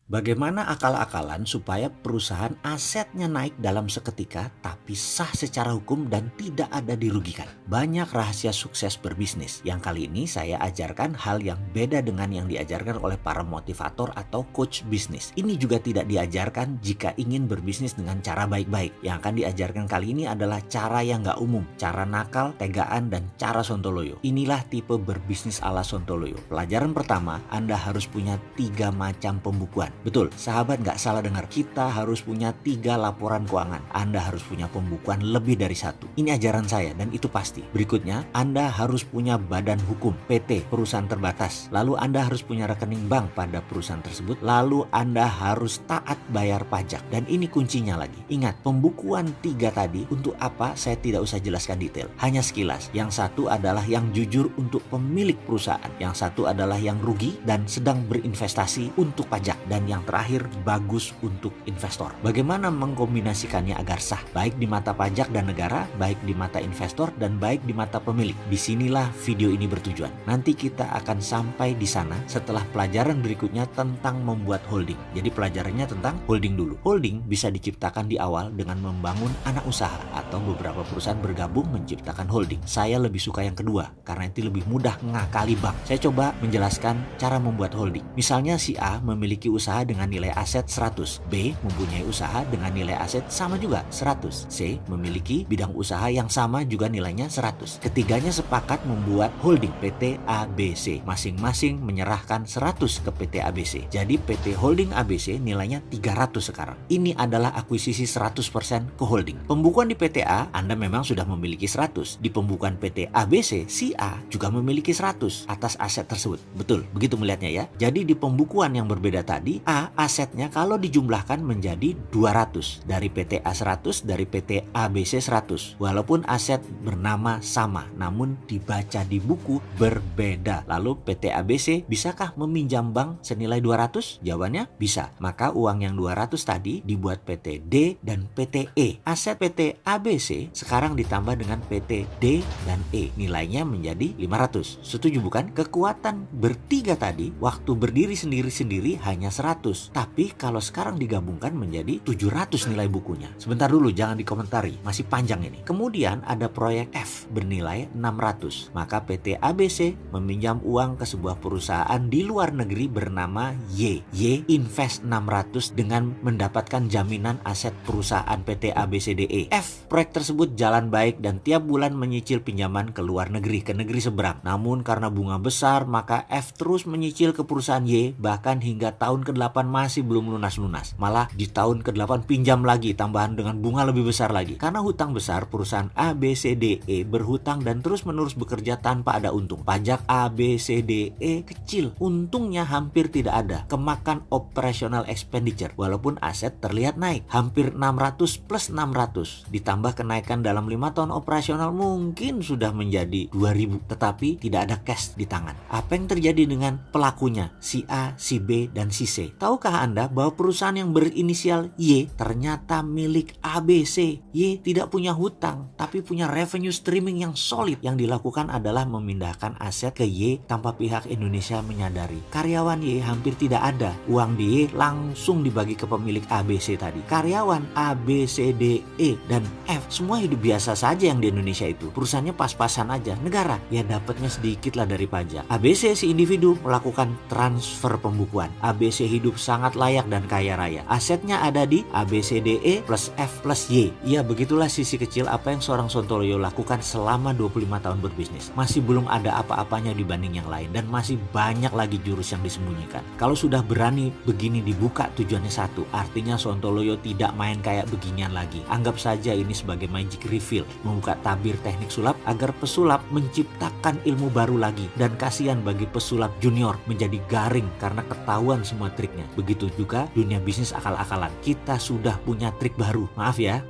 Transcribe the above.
Bagaimana akal-akalan supaya perusahaan asetnya naik dalam seketika tapi sah secara hukum dan tidak ada dirugikan? Banyak rahasia sukses berbisnis yang kali ini saya ajarkan hal yang beda dengan yang diajarkan oleh para motivator atau coach bisnis. Ini juga tidak diajarkan jika ingin berbisnis dengan cara baik-baik. Yang akan diajarkan kali ini adalah cara yang nggak umum, cara nakal, tegaan, dan cara sontoloyo. Inilah tipe berbisnis ala sontoloyo. Pelajaran pertama, Anda harus punya 3 macam pembukuan. Betul, sahabat nggak salah dengar. Kita harus punya 3 laporan keuangan. Anda harus punya pembukuan lebih dari 1. Ini ajaran saya dan itu pasti. Berikutnya, Anda harus punya badan hukum, PT, perusahaan terbatas. Lalu Anda harus punya rekening bank pada perusahaan tersebut. Lalu Anda harus taat bayar pajak. Dan ini kuncinya lagi. Ingat, pembukuan 3 tadi untuk apa saya tidak usah jelaskan detail. Hanya sekilas. Yang satu adalah yang jujur untuk pemilik perusahaan. Yang satu adalah yang rugi dan sedang berinvestasi untuk pajak. Dan yang terakhir bagus untuk investor. Bagaimana mengkombinasikannya agar sah, baik di mata pajak dan negara, baik di mata investor, dan baik di mata pemilik. Disinilah video ini bertujuan. Nanti kita akan sampai di sana setelah pelajaran berikutnya tentang membuat holding. Jadi pelajarannya tentang holding dulu. Holding bisa diciptakan di awal dengan membangun anak usaha atau beberapa perusahaan bergabung menciptakan holding. Saya lebih suka yang kedua karena itu lebih mudah ngakali bank. Saya coba menjelaskan cara membuat holding. Misalnya si A memiliki usaha dengan nilai aset 100, B mempunyai usaha dengan nilai aset sama juga 100, C memiliki bidang usaha yang sama juga nilainya 100. Ketiganya sepakat membuat holding PT ABC, masing-masing menyerahkan 100 ke PT ABC. Jadi PT Holding ABC nilainya 300 sekarang. Ini adalah akuisisi 100% ke holding. Pembukuan di PT A, Anda memang sudah memiliki 100. Di pembukuan PT ABC, si A juga memiliki 100 atas aset tersebut. Betul, begitu melihatnya ya. Jadi di pembukuan yang berbeda tadi, A asetnya kalau dijumlahkan menjadi 200. Dari PT A 100, dari PT ABC 100. Walaupun aset bernama sama, namun dibaca di buku berbeda. Lalu PT ABC bisakah meminjam bank senilai 200? Jawabannya bisa. Maka uang yang 200 tadi dibuat PT D dan PT E. Aset PT ABC sekarang ditambah dengan PT D dan E. Nilainya menjadi 500. Setuju bukan? Kekuatan bertiga tadi waktu berdiri sendiri-sendiri hanya 100. Tapi kalau sekarang digabungkan menjadi 700 nilai bukunya. Sebentar dulu, jangan dikomentari, masih panjang ini. Kemudian ada proyek F bernilai 600. Maka PT ABC meminjam uang ke sebuah perusahaan di luar negeri bernama Y. Y invest 600 dengan mendapatkan jaminan aset perusahaan PT ABCDE. F, proyek tersebut jalan baik dan tiap bulan menyicil pinjaman ke luar negeri, ke negeri seberang. Namun karena bunga besar, maka F terus menyicil ke perusahaan Y bahkan hingga tahun ke-8 masih belum lunas-lunas. Malah di tahun ke-8 pinjam lagi tambahan dengan bunga lebih besar lagi. Karena hutang besar, perusahaan ABCDE berhutang dan terus-menerus bekerja tanpa ada untung. Pajak ABCDE kecil, untungnya hampir tidak ada. Kemakan operational expenditure walaupun aset terlihat naik. Hampir 600 plus 600 ditambah kenaikan dalam 5 tahun operasional mungkin sudah menjadi 2000, tetapi tidak ada cash di tangan. Apa yang terjadi dengan pelakunya? Si A, si B, dan si C. Tahukah Anda bahwa perusahaan yang berinisial Y ternyata milik ABC? Y tidak punya hutang, tapi punya revenue streaming yang solid. Yang dilakukan adalah memindahkan aset ke Y tanpa pihak Indonesia menyadari. Karyawan Y hampir tidak ada. Uang di Y langsung dibagi ke pemilik ABC tadi. Karyawan A, B, C, D, E, dan F semua hidup biasa saja yang di Indonesia itu. Perusahaannya pas-pasan aja. Negara ya dapatnya sedikit lah dari pajak. ABC si individu melakukan transfer pembukuan. ABC hidup sangat layak dan kaya raya. Asetnya ada di ABCDE plus F plus Y. Ya begitulah sisi kecil apa yang seorang Sontoloyo lakukan selama 25 tahun berbisnis. Masih belum ada apa-apanya dibanding yang lain dan masih banyak lagi jurus yang disembunyikan. Kalau sudah berani begini dibuka tujuannya satu, artinya Sontoloyo tidak main kayak beginian lagi. Anggap saja ini sebagai magic reveal, membuka tabir teknik sulap agar pesulap menciptakan ilmu baru lagi. Dan kasihan bagi pesulap junior menjadi garing karena ketahuan semua triknya. Begitu juga dunia bisnis akal-akalan. Kita sudah punya trik baru. Maaf ya.